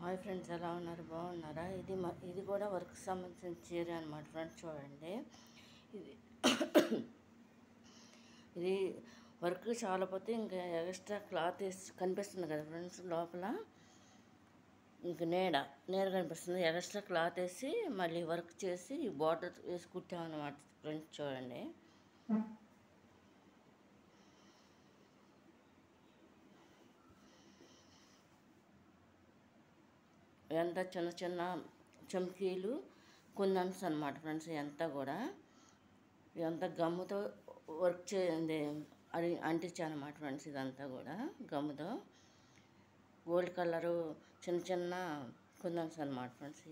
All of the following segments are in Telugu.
హాయ్ ఫ్రెండ్స్, ఎలా ఉన్నారు? బాగున్నారా? ఇది కూడా వర్క్ సంబంధించిన చీర అనమాట ఫ్రెండ్స్. చూడండి, ఇది ఇది వర్క్ చాలా పోతే ఇంకా ఎక్స్ట్రా క్లాత్ వేసి కనిపిస్తుంది కదా ఫ్రెండ్స్. లోపల ఇంక నీడ కనిపిస్తుంది. ఎక్స్ట్రా క్లాత్ వేసి మళ్ళీ వర్క్ చేసి బార్డర్ వేసి కుట్టామన్నమాట ఫ్రెండ్స్. చూడండి, ఎంత చిన్న చిన్న చమ్కీలు కుందన్స్ అనమాట ఫ్రెండ్స్. ఇదంతా గమ్ముతో వర్క్ చేయండి అది అంటించాను అనమాట ఫ్రెండ్స్. ఇదంతా కూడా గమ్ముతో గోల్డ్ కలరు చిన్న చిన్న కుందన్స్ అనమాట ఫ్రెండ్స్.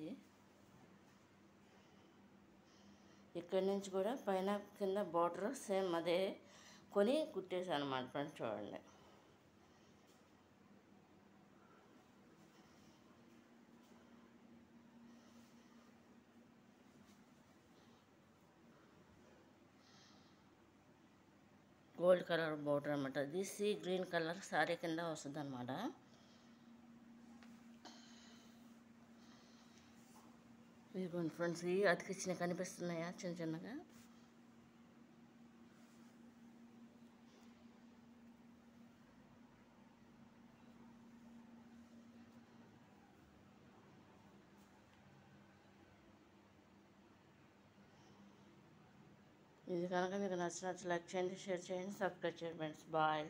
ఇక్కడి నుంచి కూడా పైన కింద బార్డర్ సేమ్ అదే కొని కుట్టేసాను అనమాట ఫ్రెండ్స్. చూడండి, గోల్డ్ కలర్ బార్డర్ అనమాట. అది సీ గ్రీన్ కలర్ శారీ కింద వస్తుంది అనమాట. ఇదిగోండి ఫ్రెండ్స్, అతికిచ్చినవి కనిపిస్తున్నాయా చిన్న చిన్నగా? ఇది కనుక మీకు నచ్చినట్లు లైక్ చేయండి, షేర్ చేయండి, సబ్స్క్రైబ్ చేయండి ఫ్రెండ్స్. బాయ్.